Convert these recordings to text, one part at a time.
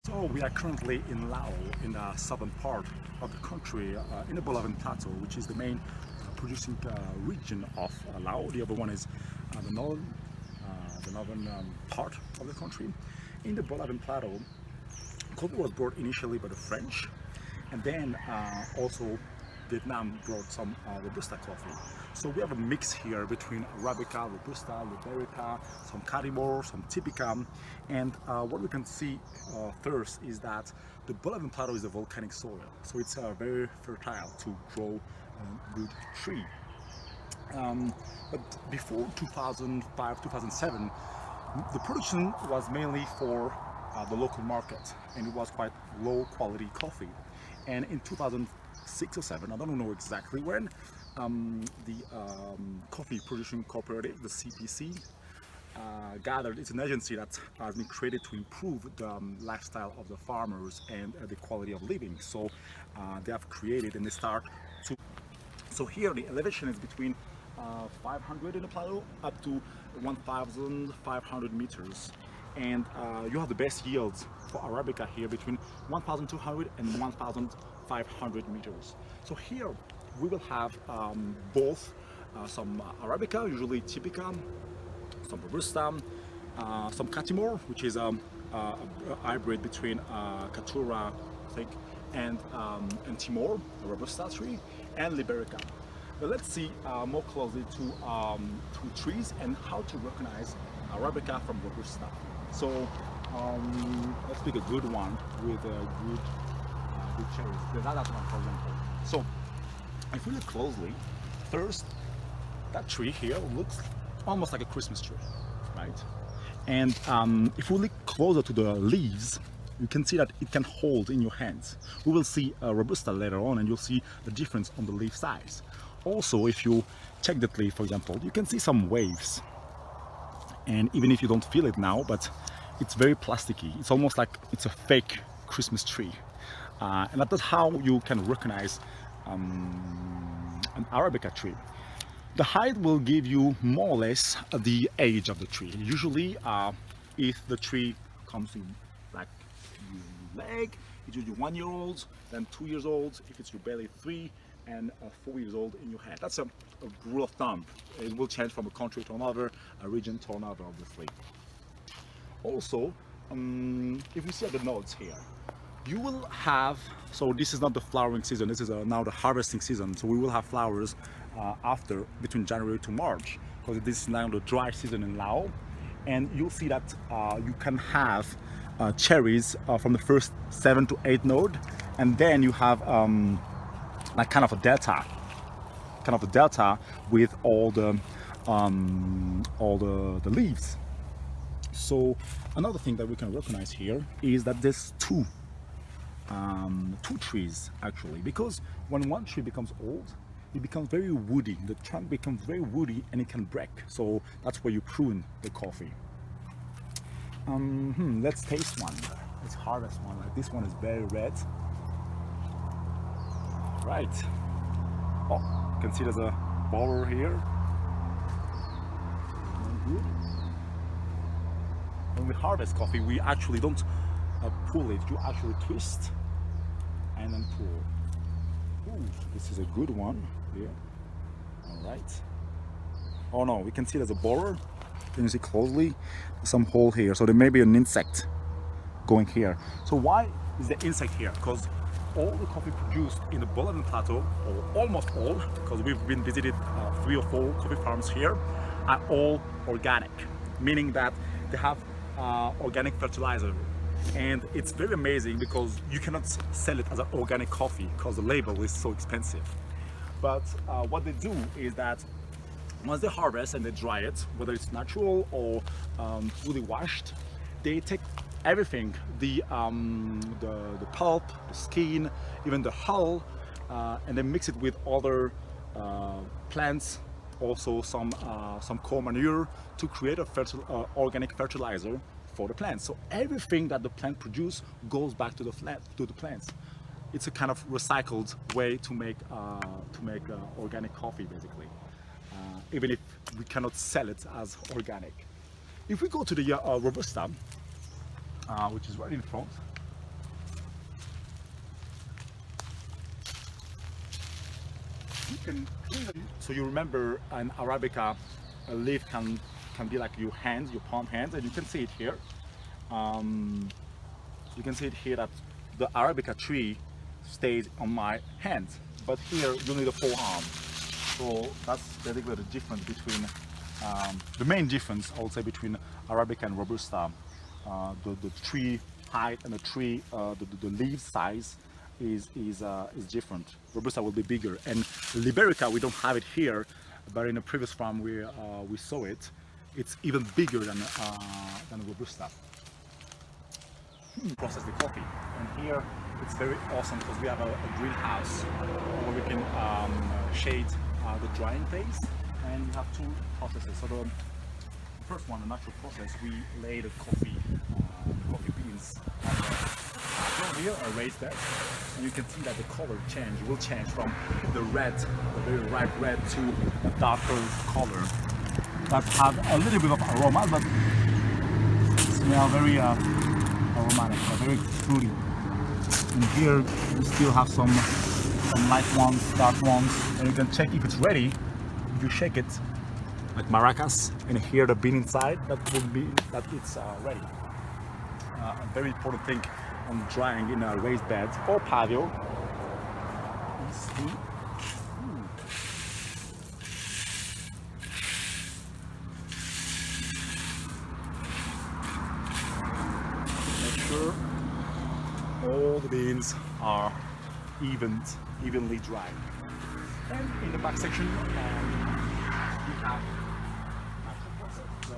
So we are currently in Laos, in the southern part of the country, in the Bolaven Plateau, which is the main producing region of Laos. The other one is the northern part of the country. In the Bolaven Plateau, coffee was brought initially by the French, and then also Vietnam brought some Robusta coffee. So we have a mix here between Arabica, Robusta, Liberica, some Cadimor, some Typica, and what we can see first is that the Bolaven Plateau is a volcanic soil, so it's very fertile to grow a good tree. But before 2005-2007, the production was mainly for the local market, and it was quite low quality coffee. And in 2006 or 7, I don't know exactly when, the Coffee Producing Cooperative, the CPC, gathered. It's an agency that has been created to improve the lifestyle of the farmers and the quality of living. So they have created and they start to. So here the elevation is between 500 in the plateau up to 1,500 meters, and you have the best yields for Arabica here between 1,200 and 1,500 meters. So here we will have both some Arabica, usually Typica, some Robusta, some Catimor, which is a hybrid between Caturra, I think, and Timor, a Robusta tree, and Liberica. But let's see more closely to trees and how to recognize Arabica from Robusta. So let's pick a good one with good cherries. That one, for example. So if we look closely, first, that tree here looks almost like a Christmas tree, right? And if we look closer to the leaves, you can see that it can hold in your hands. We will see a Robusta later on, and you'll see the difference on the leaf size. Also, if you check that leaf, for example, you can see some waves. And even if you don't feel it now, but it's very plasticky. It's almost like it's a fake Christmas tree. And that's how you can recognize an Arabica tree. The height will give you more or less the age of the tree. Usually, if the tree comes in like your leg, it's usually 1 year old, then 2 years old. If it's your belly, 3, and 4 years old in your hand. That's a rule of thumb. It will change from a country to another, a region to another, obviously. Also, if you see at the notes here, you will have, so this is not the flowering season, this is now the harvesting season. So we will have flowers after, between January to March, because this is now the dry season in Laos. And you'll see that you can have cherries from the first 7 to 8 node, and then you have like kind of a delta with all the leaves. So another thing that we can recognize here is that there's two trees actually, because when one tree becomes old, it becomes very woody. The trunk becomes very woody and it can break. So that's where you prune the coffee. Let's taste one. Let's harvest one. Like this one is very red. Right. Oh, you can see there's a border here. Good. When we harvest coffee, we actually don't pull it. You actually twist and then pull. Ooh, this is a good one here. All right. Oh no, we can see there's a border. Can you see closely? There's some hole here, so there may be an insect going here. So why is the insect here? Because all the coffee produced in the Bolaven Plateau, or almost all, because we've been visited 3 or 4 coffee farms here, are all organic, meaning that they have organic fertilizer. And it's very amazing because you cannot sell it as an organic coffee because the label is so expensive. But what they do is that once they harvest and they dry it, whether it's natural or fully washed, they take everything, the pulp, the skin, even the hull, and then mix it with other plants, also some cow manure, to create a organic fertilizer for the plants. So everything that the plant produces goes back to the plants. It's a kind of recycled way to make organic coffee, basically. Even if we cannot sell it as organic. If we go to the Robusta, which is right in front, can clearly, so you remember an Arabica, a leaf can be like your hands, your palm hands, and you can see it here. You can see it here that the Arabica tree stays on my hand, but here you need a forearm. So that's basically the difference between, the main difference I would say between Arabica and Robusta. The tree height and the tree, the leaf size is different. Robusta will be bigger, and Liberica we don't have it here, but in the previous farm we saw it. It's even bigger than Robusta. Process the coffee, and here it's very awesome because we have a greenhouse where we can shade the drying phase, and we have two processes. So the first one, the natural process, we lay the coffee beans on here, a raised bed, and you can see that the color will change from the red, the very ripe red, to a darker color that have a little bit of aroma, but smell very aromatic, very fruity. And here we still have some light ones, dark ones, and you can check if it's ready. If you shake it like maracas and hear the bean inside, that would be that it's ready. A very important thing on drying in a raised bed or patio is to make sure all the beans are evenly dried. And in the back section, we have natural process, the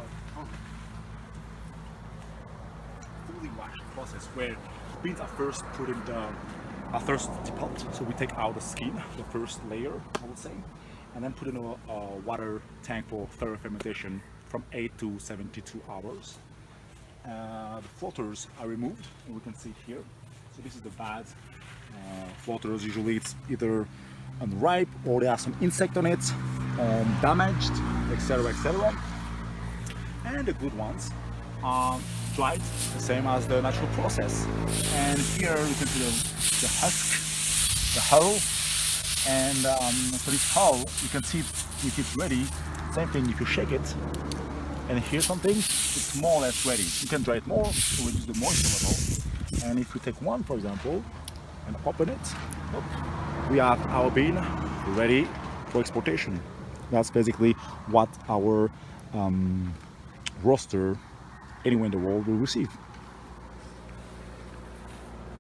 fully washed process, where beans are first put in the first pot. So we take out the skin, the first layer, I would say, and then put in a water tank for thorough fermentation from 8 to 72 hours. The floaters are removed, and we can see here. So this is the bad floaters. Usually it's either unripe or they have some insect on it, damaged, etc., etc. And the good ones are dried, the same as the natural process. And here you can see the husk, the hull, and for this hull you can see if it's ready. Same thing, if you shake it and hear something, it's more or less ready. You can dry it more to reduce the moisture level. And if we take one, for example, and open it, look, we have our bean ready for exportation. That's basically what our roaster anywhere in the world will receive.